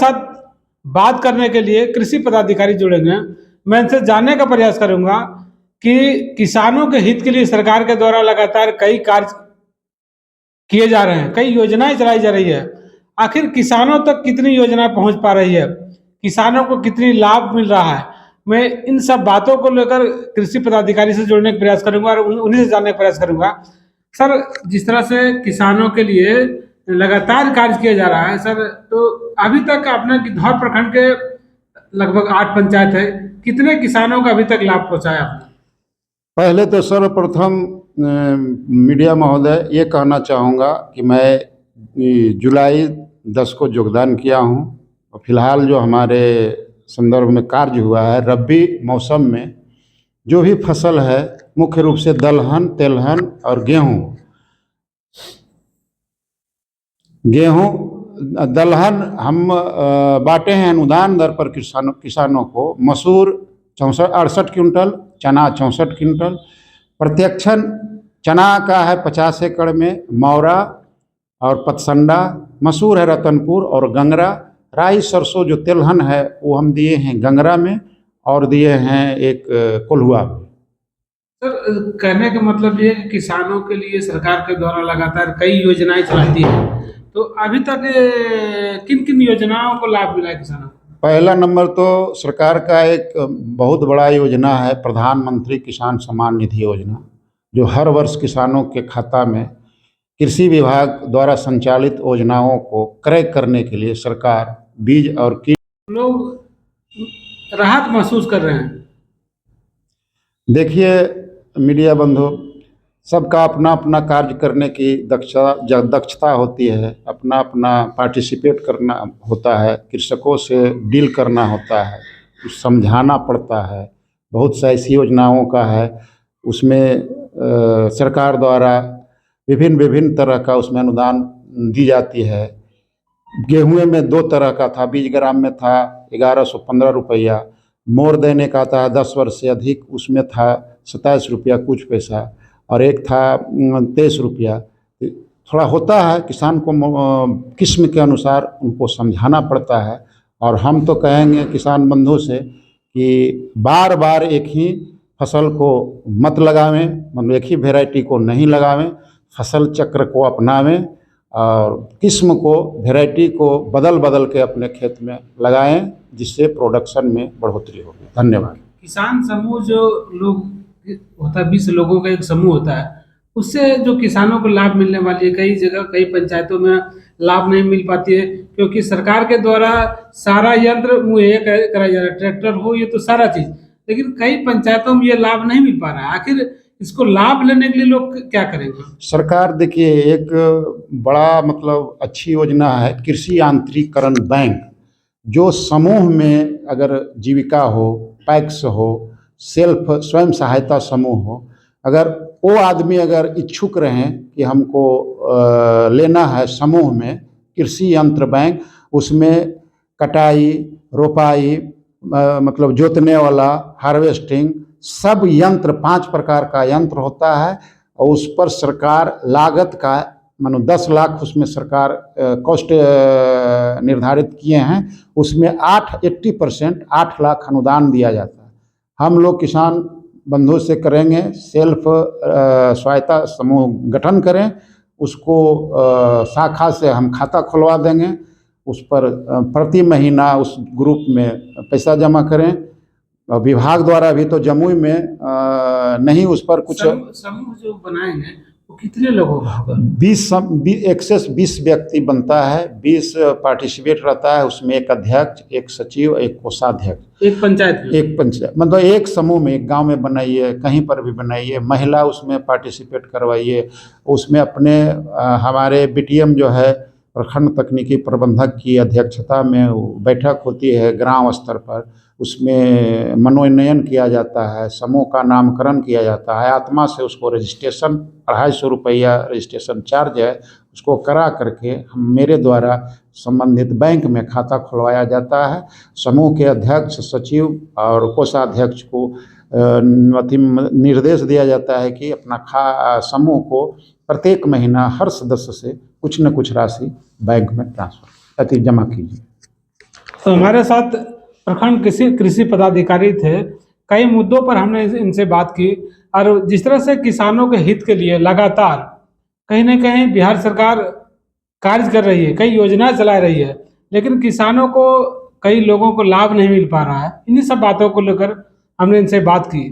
साथ बात करने के लिए कृषि पदाधिकारी जुड़ेंगे। मैं इनसे जानने का प्रयास करूंगा कि किसानों के हित के लिए सरकार के द्वारा लगातार कई कार्य किए जा रहे हैं, कई योजनाएं चलाई जा रही है। आखिर किसानों तक कितनी योजनाएं पहुंच पा रही है, किसानों को कितनी लाभ मिल रहा है, मैं इन सब बातों को लेकर कृषि पदाधिकारी से जुड़ने का प्रयास करूंगा और उन्हीं से जानने का प्रयास करूंगा। सर, जिस तरह से किसानों के लिए लगातार कार्य किया जा रहा है सर, तो अभी तक अपने धौर प्रखंड के लगभग 8 पंचायत है, कितने किसानों का अभी तक लाभ पहुंचाया आपने? पहले तो सर्वप्रथम मीडिया महोदय ये कहना चाहूँगा कि मैं जुलाई 10 को योगदान किया हूँ और फिलहाल जो हमारे संदर्भ में कार्य हुआ है, रबी मौसम में जो भी फसल है, मुख्य रूप से दलहन, तेलहन और गेहूँ। दलहन हम बांटे हैं अनुदान दर पर किसानों को। मसूर 68 क्विंटल, चना 64 क्विंटल, प्रत्यक्षण चना का है 50 एकड़ में, मौरा और पतसंडा, मसूर है रतनपुर और गंगरा, राई सरसों जो तेलहन है वो हम दिए हैं गंगरा में और दिए हैं एक कोल्हुआ में। सर, कहने का मतलब ये है कि किसानों के लिए सरकार के द्वारा लगातार कई योजनाएं चलाती है, तो अभी तक किन किन योजनाओं को लाभ मिला है किसानों को? पहला नंबर तो सरकार का एक बहुत बड़ा योजना है प्रधानमंत्री किसान सम्मान निधि योजना, जो हर वर्ष किसानों के खाता में कृषि विभाग द्वारा संचालित योजनाओं को क्रय करने के लिए सरकार बीज और कीट लोग राहत महसूस कर रहे हैं। देखिए मीडिया बंधु, सबका अपना अपना कार्य करने की दक्षता होती है, अपना अपना पार्टिसिपेट करना होता है, कृषकों से डील करना होता है, कुछ समझाना पड़ता है। बहुत सा ऐसी योजनाओं का है, उसमें सरकार द्वारा विभिन्न तरह का उसमें अनुदान दी जाती है। गेहूँ में 2 तरह का था, बीज ग्राम में था 1115 रुपया, मोर देने का था 10 वर्ष से अधिक, उसमें था 27 रुपया कुछ पैसा, और एक था 23 रुपया। थोड़ा होता है, किसान को किस्म के अनुसार उनको समझाना पड़ता है। और हम तो कहेंगे किसान बंधु से कि बार बार एक ही फसल को मत लगावें, मतलब एक ही वैरायटी को नहीं लगावें, फसल चक्र को अपनावें और किस्म को, वैरायटी को बदल बदल के अपने खेत में लगाएं, जिससे प्रोडक्शन में बढ़ोतरी होगी। धन्यवाद। किसान समूह जो लोग होता है, 20 लोगों का एक समूह होता है, उससे जो किसानों को लाभ मिलने वाली है, कई जगह कई पंचायतों में लाभ नहीं मिल पाती है, क्योंकि सरकार के द्वारा सारा यंत्र मुहैया कराया जा रहा है, ट्रैक्टर हो ये तो सारा चीज, लेकिन कई पंचायतों में ये लाभ नहीं मिल पा रहा है। आखिर इसको लाभ लेने के लिए लोग क्या करेंगे? सरकार देखिए एक बड़ा मतलब अच्छी योजना है कृषि यांत्रिकरण बैंक, जो समूह में अगर जीविका हो, पैक्स हो, सेल्फ स्वयं सहायता समूह हो, अगर वो आदमी अगर इच्छुक रहें कि हमको लेना है समूह में कृषि यंत्र बैंक, उसमें कटाई, रोपाई, मतलब जोतने वाला, हार्वेस्टिंग, सब यंत्र 5 प्रकार का यंत्र होता है और उस पर सरकार लागत का मानो 10 लाख उसमें सरकार कॉस्ट निर्धारित किए हैं, उसमें 80% 8 लाख अनुदान दिया जाता है। हम लोग किसान बंधु से करेंगे, सेल्फ सहायता समूह गठन करें, उसको शाखा से हम खाता खुलवा देंगे, उस पर प्रति महीना उस ग्रुप में पैसा जमा करें। विभाग द्वारा भी तो जमुई में नहीं, उस पर कुछ समूह जो बनाएंगे वो कितने लोगों का? 20 व्यक्ति बनता है, 20 पार्टिसिपेट रहता है, उसमें एक अध्यक्ष, एक सचिव, एक कोषाध्यक्ष। एक पंचायत मतलब एक समूह में, एक गांव में बनाइए, कहीं पर भी बनाइए, महिला उसमें पार्टिसिपेट करवाइए, उसमें अपने हमारे बीटीएम जो है प्रखंड तकनीकी प्रबंधक की अध्यक्षता में बैठक होती है ग्राम स्तर पर, उसमें मनोनयन किया जाता है, समूह का नामकरण किया जाता है, आत्मा से उसको रजिस्ट्रेशन 250 रुपया रजिस्ट्रेशन चार्ज है, उसको करा करके हम मेरे द्वारा संबंधित बैंक में खाता खुलवाया जाता है। समूह के अध्यक्ष, सचिव और कोषाध्यक्ष को निर्देश दिया जाता है कि अपना समूह को प्रत्येक महीना हर सदस्य से कुछ न कुछ राशि बैंक में ट्रांसफर जमा कीजिए। तो हमारे साथ प्रखंड कृषि कृषि पदाधिकारी थे। कई मुद्दों पर हमने इनसे बात की और जिस तरह से किसानों के हित के लिए लगातार कहीं न कहीं बिहार सरकार कार्य कर रही है, कई योजनाएँ चला रही है, लेकिन किसानों को कई लोगों को लाभ नहीं मिल पा रहा है। इन्हीं सब बातों को लेकर हमने इनसे बात की।